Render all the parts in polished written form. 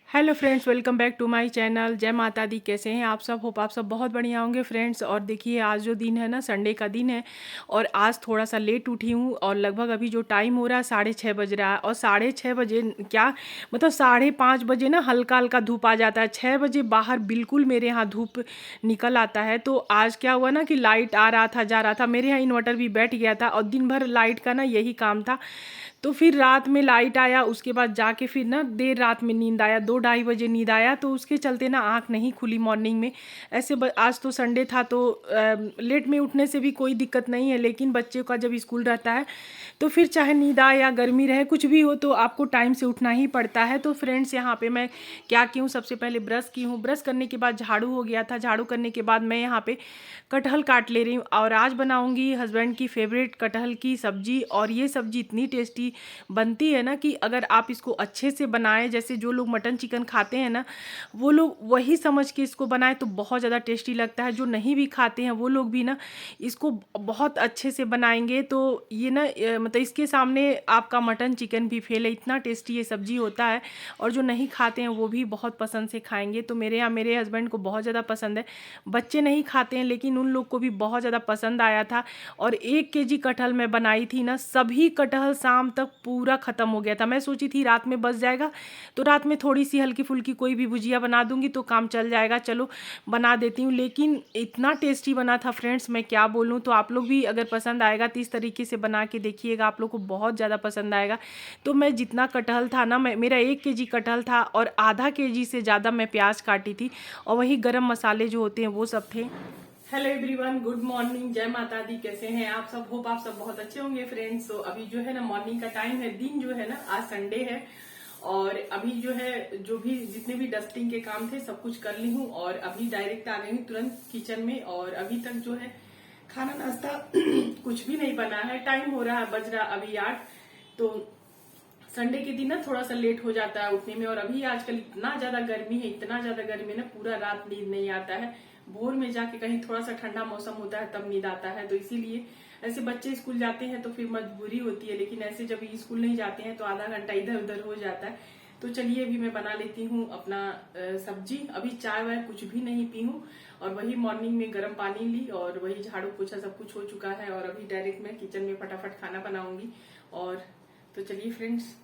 Hello friends, welcome back to my channel. जय माता दी। कैसे हैं आप सब? होप आप सब बहुत बढ़िया होंगे फ्रेंड्स। और देखिए, आज जो दिन है ना, संडे का दिन है और आज थोड़ा सा लेट उठी हूँ और लगभग अभी जो टाइम हो रहा है 6:30 बज रहा है। और 6:30 बजे क्या मतलब 5:30 बजे ना हल्का हल्का धूप आ जाता है। 6 बजे बाहर बिल्कुल मेरे यहाँ धूप निकल आता है। तो आज क्या हुआ ना कि लाइट आ रहा था जा रहा था, मेरे यहाँ इन्वर्टर भी बैठ गया था और दिन भर लाइट का ना यही काम था। तो फिर रात में लाइट आया, उसके बाद जाके फिर ना देर रात में नींद आया, 2-2:30 बजे नींद आया। तो उसके चलते ना आँख नहीं खुली मॉर्निंग में। आज तो संडे था तो लेट में उठने से भी कोई दिक्कत नहीं है, लेकिन बच्चे का जब स्कूल रहता है तो फिर चाहे नींद आए या गर्मी रहे कुछ भी हो तो आपको टाइम से उठना ही पड़ता है। तो फ्रेंड्स, यहाँ पे मैं क्या की हूँ, सबसे पहले ब्रश की हूँ। ब्रश करने के बाद झाड़ू हो गया था। झाड़ू करने के बाद मैं यहाँ पे कटहल काट ले रही हूँ और आज बनाऊंगी हस्बैंड की फेवरेट कटहल की सब्जी। और ये सब्जी इतनी टेस्टी बनती है ना कि अगर आप इसको अच्छे से बनाएं, जैसे जो लोग मटन चिकन खाते हैं ना वो लोग वही समझ के इसको बनाएं तो बहुत ज़्यादा टेस्टी लगता है। जो नहीं भी खाते हैं वो लोग भी ना इसको बहुत अच्छे से बनाएंगे तो ये ना मतलब इसके सामने आपका मटन चिकन भी फेल है, इतना टेस्टी ये सब्जी होता है। और जो नहीं खाते हैं वो भी बहुत पसंद से खाएंगे। तो मेरे यहाँ मेरे हस्बैंड को बहुत ज़्यादा पसंद है। बच्चे नहीं खाते हैं लेकिन उन लोग को भी बहुत ज़्यादा पसंद आया था। और 1 केजी कटहल मैं बनाई थी ना, सभी कटहल शाम तक पूरा ख़त्म हो गया था। मैं सोची थी रात में बच जाएगा तो रात में थोड़ी सी हल्की फुल्की कोई भी भुजिया बना दूंगी तो काम चल जाएगा, चलो बना देती हूँ। लेकिन इतना टेस्टी बना था फ्रेंड्स, मैं क्या बोलूँ। तो आप लोग भी अगर पसंद आएगा तो इस तरीके से बना के देखिएगा, आप लोग को बहुत ज़्यादा पसंद आएगा। तो मैं जितना कटहल था ना, मेरा 1 केजी कटहल था और आधा केजी से ज़्यादा मैं प्याज काटी थी और वही गरम मसाले जो होते हैं वो सब थे। हेलो एवरीवन, गुड मॉर्निंग, जय माता दी। कैसे हैं आप सब? होप आप सब बहुत अच्छे होंगे फ्रेंड्स। तो अभी जो है ना मॉर्निंग का टाइम है, दिन जो है ना आज संडे है और अभी जो है जो भी जितने भी डस्टिंग के काम थे सब कुछ कर ली हूँ और अभी डायरेक्ट आ गई हूँ तुरंत किचन में। और अभी तक जो है खाना नाश्ता कुछ भी नहीं बना है। टाइम हो रहा है, बज रहा अभी 8। तो संडे के दिन ना थोड़ा सा लेट हो जाता है उठने में। और अभी आजकल इतना ज्यादा गर्मी है, इतना ज्यादा गर्मी है ना, पूरा रात नींद नहीं आता है। भोर में जाके कहीं थोड़ा सा ठंडा मौसम होता है तब नींद आता है। तो इसीलिए ऐसे बच्चे स्कूल जाते हैं तो फिर मजबूरी होती है, लेकिन ऐसे जब स्कूल नहीं जाते हैं तो आधा घंटा इधर उधर हो जाता है। तो चलिए अभी मैं बना लेती हूँ अपना सब्जी। अभी चाय वाय कुछ भी नहीं पी हूँ और वही मॉर्निंग में गर्म पानी ली और वही झाड़ू पोछा सब कुछ हो चुका है और अभी डायरेक्ट मैं किचन में फटाफट खाना बनाऊंगी। और तो चलिए फ्रेंड्स,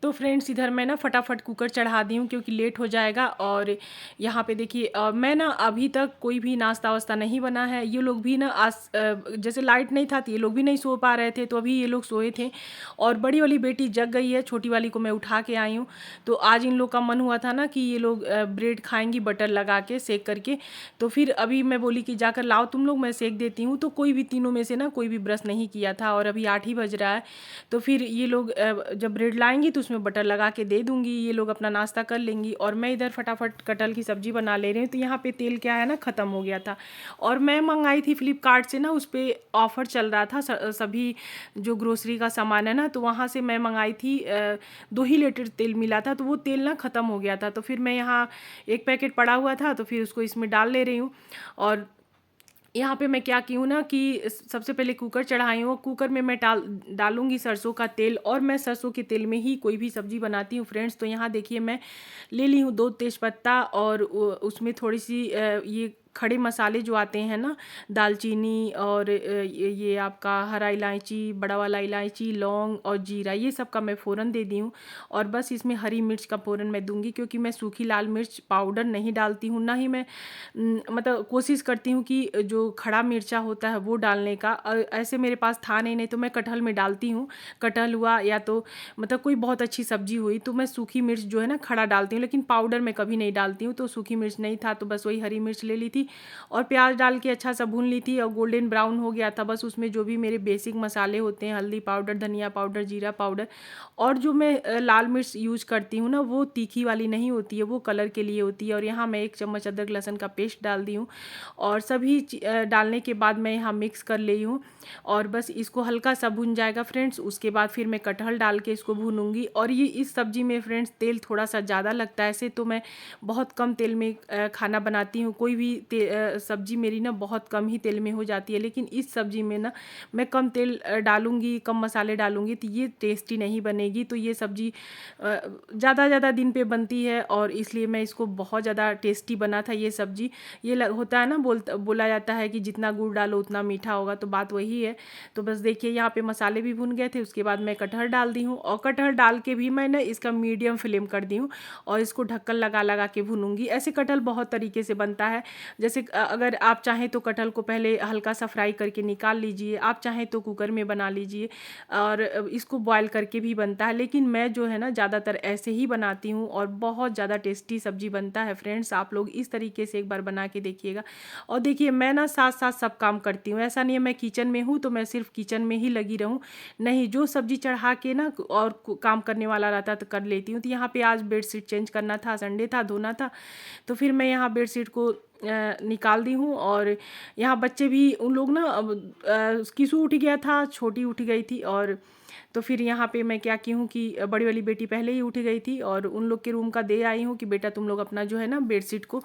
तो फ्रेंड्स इधर मैं ना फटाफट कुकर चढ़ा दी हूँ क्योंकि लेट हो जाएगा। और यहाँ पे देखिए मैं ना अभी तक कोई भी नाश्ता वास्ता नहीं बना है। ये लोग भी ना आज जैसे लाइट नहीं था तो ये लोग भी नहीं सो पा रहे थे, तो अभी ये लोग सोए थे। और बड़ी वाली बेटी जग गई है, छोटी वाली को मैं उठा के आई हूँ। तो आज इन लोग का मन हुआ था ना कि ये लोग ब्रेड खाएंगी बटर लगा के सेक करके। तो फिर अभी मैं बोली कि जाकर लाओ तुम लोग, मैं सेक देती हूँ। तो कोई भी तीनों में से ना कोई भी ब्रश नहीं किया था और अभी 8 ही बज रहा है। तो फिर ये लोग जब ब्रेड लाएंगी तो उसमें बटर लगा के दे दूंगी, ये लोग अपना नाश्ता कर लेंगी। और मैं इधर फटाफट कटहल की सब्जी बना ले रही हूँ। तो यहाँ पे तेल क्या है ना ख़त्म हो गया था और मैं मंगाई थी फ्लिपकार्ट से ना, उस पर ऑफ़र चल रहा था सभी जो ग्रोसरी का सामान है ना, तो वहाँ से मैं मंगाई थी 2 ही लीटर तेल मिला था। तो वो तेल ना ख़त्म हो गया था, तो फिर मैं यहाँ एक पैकेट पड़ा हुआ था तो फिर उसको इसमें डाल ले रही हूँ। और यहाँ पे मैं क्या की हूँ ना कि सबसे पहले कुकर चढ़ाई हूँ। कुकर में मैं डालूंगी सरसों का तेल और मैं सरसों के तेल में ही कोई भी सब्जी बनाती हूँ फ्रेंड्स। तो यहाँ देखिए मैं ले ली हूँ 2 तेज़पत्ता और उसमें थोड़ी सी ये खड़े मसाले जो आते हैं ना, दालचीनी और ये आपका हरा इलायची, बड़ा वाला इलायची, लौंग और जीरा, ये सब का मैं फ़ोरन दे दी हूँ। और बस इसमें हरी मिर्च का फ़ोरन मैं दूंगी क्योंकि मैं सूखी लाल मिर्च पाउडर नहीं डालती हूँ, ना ही मैं मतलब कोशिश करती हूँ कि जो खड़ा मिर्चा होता है वो डालने का। ऐसे मेरे पास था नहीं तो मैं कटहल में डालती हूँ। कटहल हुआ या तो मतलब कोई बहुत अच्छी सब्जी हुई तो मैं सूखी मिर्च जो है ना खड़ा डालती हूँ, लेकिन पाउडर मैं कभी नहीं डालती हूँ। तो सूखी मिर्च नहीं था तो बस वही हरी मिर्च ले ली थी और प्याज डाल के अच्छा सा भून ली थी और गोल्डन ब्राउन हो गया था। बस उसमें जो भी मेरे बेसिक मसाले होते हैं, हल्दी पाउडर, धनिया पाउडर, जीरा पाउडर, और जो मैं लाल मिर्च यूज करती हूँ ना वो तीखी वाली नहीं होती है, वो कलर के लिए होती है। और यहाँ मैं 1 चम्मच अदरक लहसुन का पेस्ट डाल दी हूँ और सभी डालने के बाद मैं यहाँ मिक्स कर ली हूँ और बस इसको हल्का सा भून जाएगा फ्रेंड्स। उसके बाद फिर मैं कटहल डाल के इसको भूनूंगी। और ये इस सब्जी में फ्रेंड्स तेल थोड़ा सा ज़्यादा लगता है, ऐसे तो मैं बहुत कम तेल में खाना बनाती हूँ, कोई भी सब्जी मेरी ना बहुत कम ही तेल में हो जाती है, लेकिन इस सब्जी में ना मैं कम तेल डालूँगी, कम मसाले डालूँगी तो ये टेस्टी नहीं बनेगी। तो ये सब्जी ज़्यादा दिन पे बनती है और इसलिए मैं इसको बहुत ज़्यादा टेस्टी बना था ये सब्जी। होता है ना, बोला जाता है कि जितना गुड़ डालो उतना मीठा होगा, तो बात वही है। तो बस देखिए यहाँ पे मसाले भी भुन गए थे, उसके बाद मैं कटहल डाल दी हूँ और कटहल डाल के भी मैंने इसका मीडियम फ्लेम कर दी हूँ और इसको ढक्कन लगा के भूनूंगी। ऐसे कटहल बहुत तरीके से बनता है, जैसे अगर आप चाहें तो कटहल को पहले हल्का सा फ्राई करके निकाल लीजिए, आप चाहें तो कुकर में बना लीजिए और इसको बॉयल करके भी बनता है, लेकिन मैं जो है ना ज़्यादातर ऐसे ही बनाती हूँ और बहुत ज़्यादा टेस्टी सब्जी बनता है। फ्रेंड्स, आप लोग इस तरीके से एक बार बना के देखिएगा। और देखिए मैं ना साथ साथ सब काम करती हूँ, ऐसा नहीं है मैं किचन में हूँ तो मैं सिर्फ किचन में ही लगी रहूँ, नहीं, जो सब्जी चढ़ा के ना और काम करने वाला रहता तो कर लेती हूँ। तो यहाँ पे आज बेडशीट चेंज करना था, संडे था, धोना था, तो फिर मैं यहाँ बेडशीट को निकाल दी हूँ। और यहाँ बच्चे भी, उन लोग ना अब किसू उठ गया था, छोटी उठ गई थी, और तो फिर यहाँ पे मैं क्या की हूँ कि बड़ी वाली बेटी पहले ही उठ गई थी और उन लोग के रूम का दे आई हूँ कि बेटा तुम लोग अपना जो है ना बेडशीट को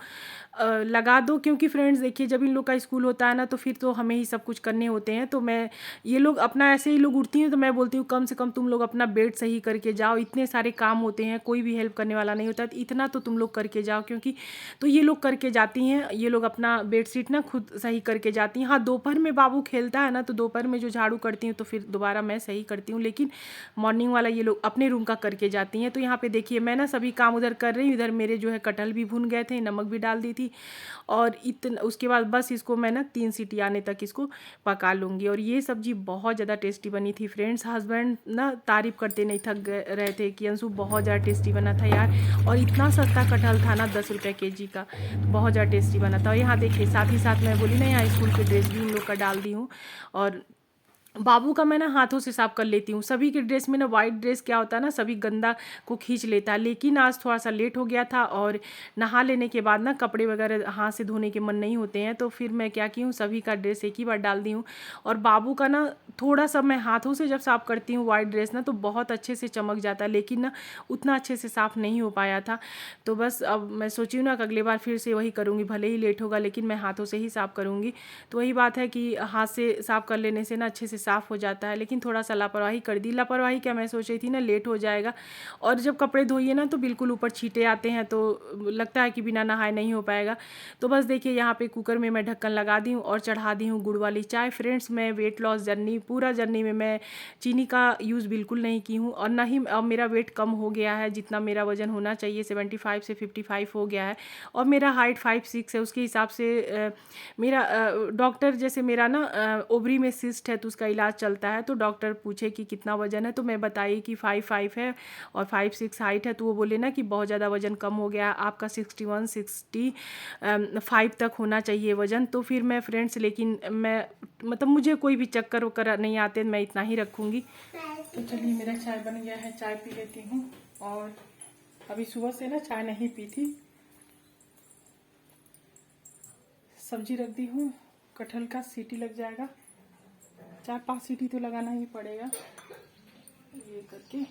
लगा दो, क्योंकि फ्रेंड्स देखिए जब इन लोग का स्कूल होता है ना तो फिर तो हमें ही सब कुछ करने होते हैं। तो मैं, ये लोग अपना ऐसे ही लोग उठती हैं तो मैं बोलती हूँ कम से कम तुम लोग अपना बेड सही करके जाओ, इतने सारे काम होते हैं, कोई भी हेल्प करने वाला नहीं होता, तो इतना तो तुम लोग करके जाओ, क्योंकि तो ये लोग करके जाती हैं, ये लोग अपना बेडशीट ना खुद सही करके जाती हैं। हाँ, दोपहर में बाबू खेलता है ना तो दोपहर में जो झाड़ू करती हूँ तो फिर दोबारा मैं सही करती हूँ, लेकिन मॉर्निंग वाला ये लोग अपने रूम का करके जाती हैं। तो यहाँ पे देखिए मैं ना सभी काम उधर कर रही हूँ, इधर मेरे जो है कटहल भी भुन गए थे, नमक भी डाल दी थी, और इतना उसके बाद बस इसको मैं ना 3 सीटी आने तक इसको पका लूँगी। और ये सब्ज़ी बहुत ज़्यादा टेस्टी बनी थी फ्रेंड्स। हस्बैंड ना तारीफ़ करते नहीं थक रहे थे कि अंशु बहुत ज़्यादा टेस्टी बना था यार, और इतना सस्ता कटहल था ना, 10 रुपये केजी का, तो बहुत ज़्यादा टेस्टी बना था। और यहाँ देखिए साथ ही साथ मैं बोली ना यहाँ स्कूल के ड्रेस भी उन लोग का डाल दी हूँ, और बाबू का मैं ना हाथों से साफ कर लेती हूँ। सभी के ड्रेस में ना, वाइट ड्रेस क्या होता है ना, सभी गंदा को खींच लेता है, लेकिन आज थोड़ा सा लेट हो गया था और नहा लेने के बाद ना कपड़े वगैरह हाथ से धोने के मन नहीं होते हैं, तो फिर मैं क्या की हूँ, सभी का ड्रेस एक ही बार डाल दी हूँ। और बाबू का ना थोड़ा सा मैं हाथों से जब साफ़ करती हूँ वाइट ड्रेस ना तो बहुत अच्छे से चमक जाता है, लेकिन ना उतना अच्छे से साफ़ नहीं हो पाया था। तो बस अब मैं सोची हूँ ना कि अगले बार फिर से वही करूँगी, भले ही लेट होगा लेकिन मैं हाथों से ही साफ़ करूँगी। तो वही बात है कि हाथ से साफ़ कर लेने से ना अच्छे से साफ़ हो जाता है, लेकिन थोड़ा सा लापरवाही कर दी। लापरवाही क्या, मैं सोच रही थी ना लेट हो जाएगा, और जब कपड़े धोइए ना तो बिल्कुल ऊपर छींटे आते हैं, तो लगता है कि बिना नहाए नहीं हो पाएगा। तो बस देखिए यहाँ पे कुकर में मैं ढक्कन लगा दी हूँ और चढ़ा दी हूँ गुड़ वाली चाय। फ्रेंड्स, मैं वेट लॉस जर्नी, पूरा जर्नी में मैं चीनी का यूज़ बिल्कुल नहीं की हूँ, और ना ही अब मेरा वेट कम हो गया है, जितना मेरा वजन होना चाहिए 75 से 55 हो गया है, और मेरा हाइट 5'6" है। उसके हिसाब से मेरा डॉक्टर, जैसे मेरा ना ओवरी में सिस्ट है तो उसका इलाज चलता है, तो डॉक्टर पूछे कि कितना वजन है, तो मैं बताई कि 5'5" है और 5'6" हाइट है, तो वो बोले ना कि बहुत ज़्यादा वजन कम हो गया, आपका 61 65 तक होना चाहिए वजन। तो फिर मैं फ्रेंड्स, लेकिन मैं मतलब मुझे कोई भी चक्कर वक्कर नहीं आते, मैं इतना ही रखूँगी। तो चलिए मेरा चाय बन गया है, चाय पी लेती हूँ। और अभी सुबह से ना चाय नहीं पी थी, सब्जी रख दी हूँ, कटहल का सीटी लग जाएगा, 4-5 सीटी तो लगाना ही पड़ेगा, ये करके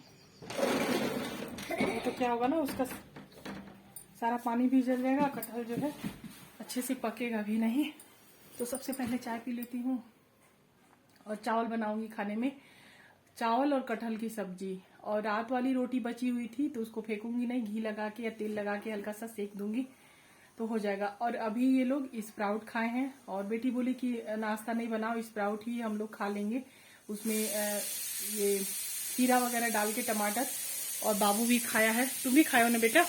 तो क्या होगा ना, उसका सारा पानी भी जल जाएगा, कटहल जो है अच्छे से पकेगा भी नहीं। तो सबसे पहले चाय पी लेती हूँ और चावल बनाऊंगी खाने में, चावल और कटहल की सब्जी। और रात वाली रोटी बची हुई थी तो उसको फेंकूंगी नहीं, घी लगा के या तेल लगा के हल्का सा सेक दूंगी तो हो जाएगा। और अभी ये लोग स्प्राउट खाए हैं, और बेटी बोली कि नाश्ता नहीं बनाओ, स्प्राउट ही हम लोग खा लेंगे, उसमें ये खीरा वगैरह डाल के, टमाटर, और बाबू भी खाया है। तुम भी खाए हो ना बेटा?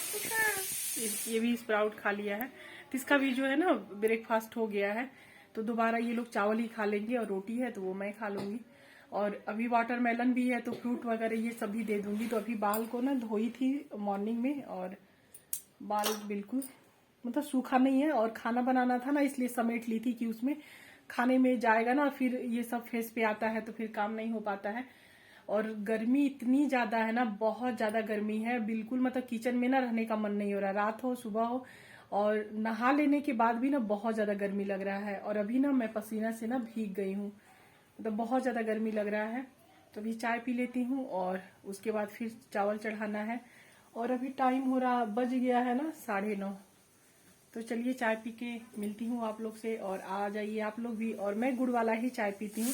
ये भी स्प्राउट खा लिया है, तो इसका भी जो है ना ब्रेकफास्ट हो गया है। तो दोबारा ये लोग चावल ही खा लेंगे, और रोटी है तो वो मैं खा लूँगी। और अभी वाटरमेलन भी है तो फ्रूट वगैरह ये सभी दे दूँगी। तो अभी बाल को ना धोई थी मॉर्निंग में, और बाल बिल्कुल मतलब सूखा नहीं है, और खाना बनाना था ना इसलिए समेट ली थी कि उसमें खाने में जाएगा ना, फिर ये सब फेस पे आता है तो फिर काम नहीं हो पाता है। और गर्मी इतनी ज़्यादा है ना, बहुत ज़्यादा गर्मी है, बिल्कुल मतलब किचन में ना रहने का मन नहीं हो रहा, रात हो सुबह हो। और नहा लेने के बाद भी ना बहुत ज़्यादा गर्मी लग रहा है, और अभी ना मैं पसीना से ना भीग गई हूँ, मतलब बहुत ज़्यादा गर्मी लग रहा है। तो अभी चाय पी लेती हूँ और उसके बाद फिर चावल चढ़ाना है। और अभी टाइम हो रहा, बज गया है ना 9:30, तो चलिए चाय पी के मिलती हूँ आप लोग से, और आ जाइए आप लोग भी। और मैं गुड़ वाला ही चाय पीती हूँ,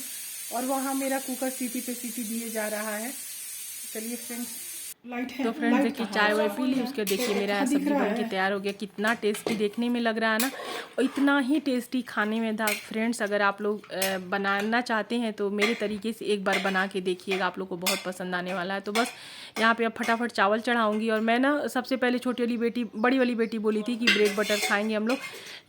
और वहाँ मेरा कुकर सीटी पे सीटी दिए जा रहा है। चलिए फ्रेंड्स, लाइट है। तो फ्रेंड्स देखिए चाय वाय पी ली, उसके देखिए मेरा सब्जी बन के तैयार हो गया। कितना टेस्टी देखने में लग रहा है ना, और इतना ही टेस्टी खाने में था। फ्रेंड्स अगर आप लोग बनाना चाहते हैं तो मेरे तरीके से एक बार बना के देखिएगा, आप लोग को बहुत पसंद आने वाला है। तो बस यहाँ पे अब फटाफट चावल चढ़ाऊँगी। और मैं ना सबसे पहले छोटी वाली बेटी, बड़ी वाली बेटी बोली थी कि ब्रेड बटर खाएँगे हम लोग,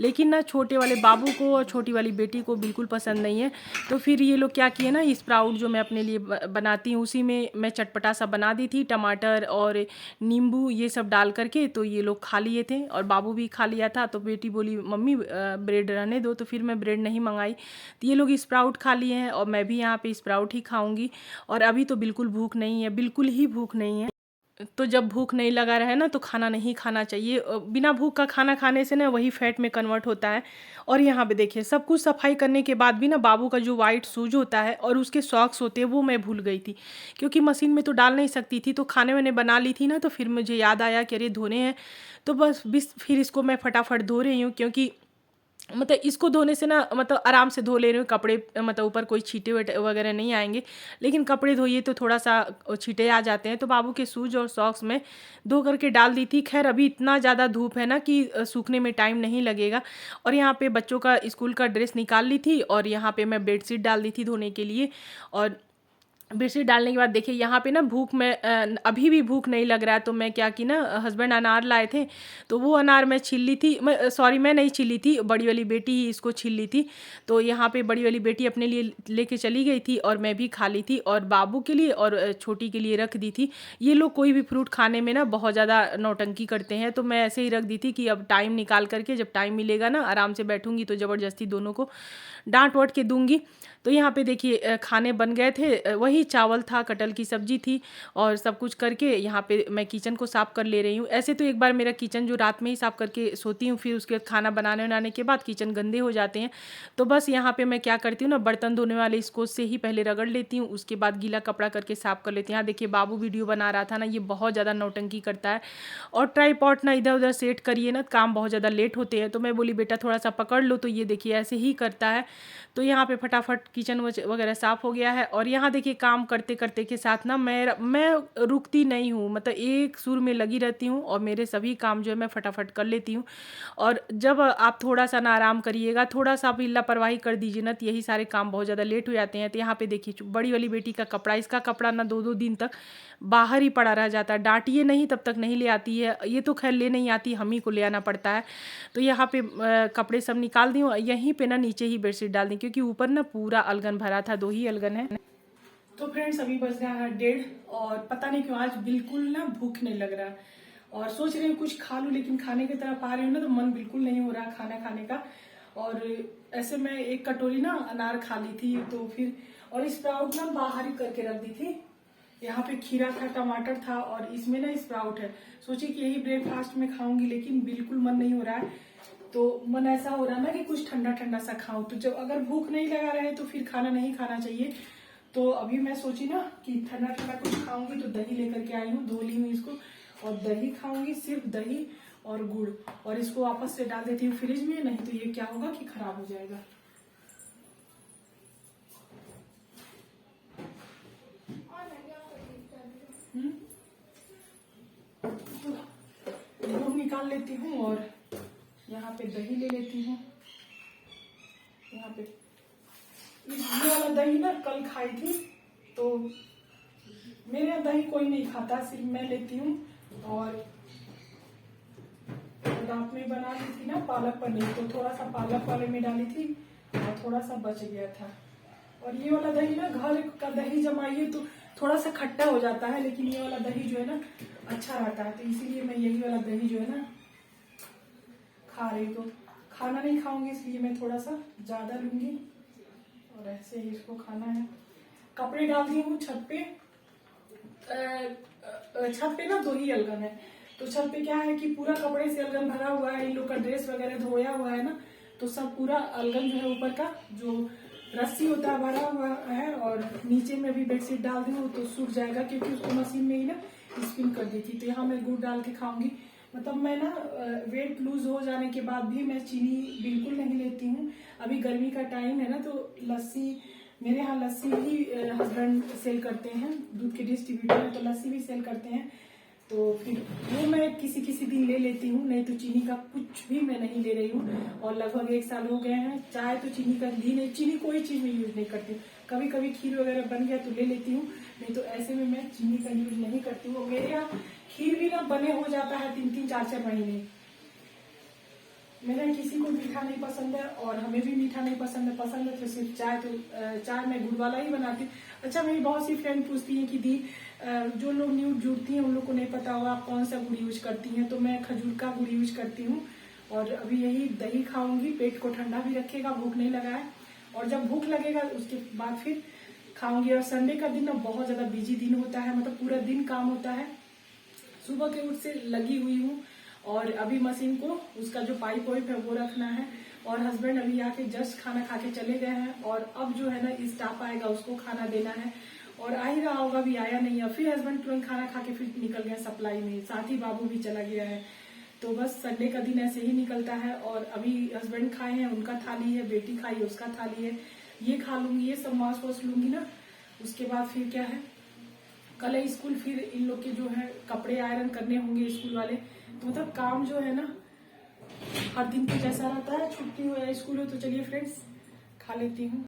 लेकिन ना छोटे वाले बाबू को और छोटी वाली बेटी को बिल्कुल पसंद नहीं है। तो फिर ये लोग क्या किए ना, स्प्राउट जो मैं अपने लिए बनाती हूँ उसी में मैं चटपटा सा बना दी थी, टमाटर और नींबू ये सब डाल करके। तो ये लोग खा लिए थे और बाबू भी खा लिया था। तो बेटी बोली मम्मी ब्रेड रहने दो, तो फिर मैं ब्रेड नहीं मंगाई। तो ये लोग स्प्राउट खा लिए हैं, और मैं भी यहाँ पे स्प्राउट ही खाऊंगी। और अभी तो बिल्कुल भूख नहीं है, बिल्कुल ही भूख नहीं है। तो जब भूख नहीं लगा रहे ना तो खाना नहीं खाना चाहिए। बिना भूख का खाना खाने से ना वही फैट में कन्वर्ट होता है। और यहाँ पे देखिए सब कुछ सफाई करने के बाद भी ना बाबू का जो वाइट शूज होता है और उसके सॉक्स होते हैं वो मैं भूल गई थी, क्योंकि मशीन में तो डाल नहीं सकती थी। तो खाने मैंने बना ली थी ना, तो फिर मुझे याद आया कि अरे धोने हैं। तो बस फिर इसको मैं फटाफट धो रही हूँ, क्योंकि मतलब इसको धोने से ना मतलब आराम से धो ले रही हूँ कपड़े, मतलब ऊपर कोई छींटे वगैरह नहीं आएंगे। लेकिन कपड़े धोइए तो थोड़ा सा छींटे आ जाते हैं। तो बाबू के शूज और सॉक्स में धो करके डाल दी थी। खैर अभी इतना ज़्यादा धूप है ना कि सूखने में टाइम नहीं लगेगा। और यहाँ पे बच्चों का स्कूल का ड्रेस निकाल ली थी, और यहाँ पे मैं बेडशीट डाल दी थी धोने के लिए। और बेडशीट डालने के बाद देखिए यहाँ पे ना भूख में अभी भी भूख नहीं लग रहा है। तो मैं क्या की ना, हस्बैंड अनार लाए थे, तो वो अनार मैं छील ली थी। मैं नहीं छीली थी, बड़ी वाली बेटी ही इसको छील ली थी। तो यहाँ पे बड़ी वाली बेटी अपने लिए लेके चली गई थी, और मैं भी खा ली थी, और बाबू के लिए और छोटी के लिए रख दी थी। ये लोग कोई भी फ्रूट खाने में ना बहुत ज़्यादा नौटंकी करते हैं, तो मैं ऐसे ही रख दी थी कि अब टाइम निकाल करके जब टाइम मिलेगा ना आराम से बैठूंगी तो ज़बरदस्ती दोनों को डांट वाट के दूंगी। तो यहाँ पे देखिए खाने बन गए थे, वही चावल था, कटहल की सब्जी थी, और सब कुछ करके यहाँ पे मैं किचन को साफ़ कर ले रही हूँ। ऐसे तो एक बार मेरा किचन जो रात में ही साफ़ करके सोती हूँ, फिर उसके बाद खाना बनाने के बाद किचन गंदे हो जाते हैं। तो बस यहाँ पे मैं क्या करती हूँ ना, बर्तन धोने वाले स्कोच से ही पहले रगड़ लेती हूँ, उसके बाद गीला कपड़ा करके साफ़ कर लेती हूँ। यहाँ देखिए बाबू वीडियो बना रहा था ना, ये बहुत ज़्यादा नौटंकी करता है। और ट्राईपॉड ना इधर उधर सेट करिए ना, काम बहुत ज़्यादा लेट होते हैं। तो मैं बोली बेटा थोड़ा सा पकड़ लो, तो ये देखिए ऐसे ही करता है। तो यहाँ पे फटाफट किचन वगैरह साफ़ हो गया है। और यहाँ देखिए काम करते करते के साथ ना मैं रुकती नहीं हूँ, मतलब एक सुर में लगी रहती हूँ, और मेरे सभी काम जो है मैं फटाफट कर लेती हूँ। और जब आप थोड़ा सा ना आराम करिएगा, थोड़ा सा भी लापरवाही कर दीजिए ना, तो यही सारे काम बहुत ज़्यादा लेट हो जाते हैं। तो यहाँ पे देखिए बड़ी वाली बेटी का कपड़ा, इसका कपड़ा ना 2-2 दिन तक बाहर ही पड़ा रह जाता है। डांटिए नहीं तब तक नहीं ले आती है, ये तो खैर ले नहीं आती, हम ही को ले आना पड़ता है। तो यहाँ पे कपड़े सब निकाल दी हूँ, यहीं पे ना नीचे ही बेडशीट डाल दी, क्योंकि ऊपर ना पूरा अलगन भरा था, 2 ही अलगन है। तो फ्रेंड्स अभी बज रहा है 1:30, और पता नहीं क्यों आज बिल्कुल ना भूख नहीं लग रहा, और सोच रही हूँ कुछ खा लूँ, लेकिन खाने की तरफ आ रही हूँ ना तो मन बिल्कुल नहीं हो रहा खाना खाने का। और ऐसे मैं एक कटोरी ना अनार खा ली थी, तो फिर और स्प्राउट ना बाहर ही करके रख दी थी। यहाँ पे खीरा था, टमाटर था, और इसमें ना स्प्राउट है। सोची कि यही ब्रेकफास्ट में खाऊंगी, लेकिन बिल्कुल मन नहीं हो रहा है। तो मन ऐसा हो रहा है ना कि कुछ ठंडा ठंडा सा खाऊं। तो जब अगर भूख नहीं लगा रहे तो फिर खाना नहीं खाना चाहिए। तो अभी मैं सोची ना कि ठंडा ठंडा कुछ खाऊंगी, तो दही लेकर के आई हूँ, धो ली हूँ इसको, और दही खाऊंगी, सिर्फ दही और गुड़। और इसको वापस से डाल देती हूँ फ्रिज में, नहीं तो ये क्या होगा कि खराब हो जाएगा। तो गुड़ निकाल लेती हूँ, और यहाँ पे दही ले लेती हूँ। यहाँ पे ये वाला दही ना कल खाई थी, तो मेरे यहाँ दही कोई नहीं खाता, सिर्फ मैं लेती हूँ। और रात में बना ली थी ना पालक पनीर, तो थोड़ा सा पालक वाले में डाली थी, और थोड़ा सा बच गया था। और ये वाला दही ना घर का दही जमाइए तो थोड़ा सा खट्टा हो जाता है, लेकिन ये वाला दही जो है ना अच्छा रहता है। तो इसीलिए मैं यही वाला दही जो है ना खा रही। तो खाना नहीं खाऊंगी, इसलिए मैं थोड़ा सा ज्यादा लूंगी, और ऐसे ही इसको खाना है। कपड़े डाल दी हूँ छत पे। छत पे ना 2 ही अलगन है, तो छत पे क्या है कि पूरा कपड़े से अलगन भरा हुआ है। इन लोग का ड्रेस वगैरह धोया हुआ है ना, तो सब पूरा अलगन जो है ऊपर का जो रस्सी होता है भरा हुआ है। और नीचे में भी बेडशीट डाल दी हूँ तो सूख जाएगा, क्योंकि उसको मशीन में ही ना स्पिन कर दी थी। तो यहाँ मैं गुड़ डाल के खाऊंगी, मतलब मैं ना वेट लूज हो जाने के बाद भी मैं चीनी बिल्कुल नहीं लेती हूँ। अभी गर्मी का टाइम है ना, तो लस्सी, मेरे यहाँ लस्सी भी हस्बैंड सेल करते हैं, दूध के डिस्ट्रीब्यूटर हैं, तो लस्सी भी सेल करते हैं। तो फिर वो मैं किसी किसी दिन ले लेती हूँ, नहीं तो चीनी का कुछ भी मैं नहीं ले रही हूँ। और लगभग 1 साल हो गए हैं। चाय तो चीनी का घी नहीं, चीनी कोई चीज में यूज नहीं करती हूँ। कभी कभी खीर वगैरह बन गया तो ले लेती हूँ, नहीं तो ऐसे में मैं चीनी का यूज नहीं करती हूँ। मेरे यहाँ खीर भी ना बने हो जाता है 3-3, 4-4 महीने। मेरे किसी को मीठा नहीं पसंद है और हमें भी मीठा नहीं पसंद है तो सिर्फ चाय, तो चाय मैं गुड़ वाला ही बनाती हूँ। अच्छा, मेरी बहुत सी फ्रेंड पूछती हैं कि दी, जो लोग न्यू जुड़ती हैं उन लोग को नहीं पता होगा आप कौन सा गुड़ यूज करती हैं, तो मैं खजूर का गुड़ यूज करती हूँ। और अभी यही दही खाऊंगी, पेट को ठंडा भी रखेगा, भूख नहीं लगा है। और जब भूख लगेगा उसके बाद फिर खाऊंगी। और संडे का दिन ना बहुत ज्यादा बिजी दिन होता है, मतलब पूरा दिन काम होता है। सुबह के उठ से लगी हुई हूँ और अभी मशीन को उसका जो पाइप वाइप है वो रखना है। और हस्बैंड अभी आके जस्ट खाना खा के चले गए हैं और अब जो है ना स्टाफ आएगा उसको खाना देना है। और आ ही रहा होगा, अभी आया नहीं है। फिर हस्बैंड तुरंत खाना खा के फिर निकल गए सप्लाई में, साथ ही बाबू भी चला गया है। तो बस संडे का दिन ऐसे ही निकलता है। और अभी हस्बैंड खाए हैं, उनका थाली है, बेटी खाई है, उसका थाली है, ये खा लूंगी, ये सब मांस वास लूंगी ना। उसके बाद फिर क्या है, कल है स्कूल, फिर इन लोग के जो है कपड़े आयरन करने होंगे स्कूल वाले। तो मतलब काम जो है ना हर दिन के जैसा रहता है, छुट्टी हो या स्कूल हो। तो चलिए फ्रेंड्स, खा लेती हूँ।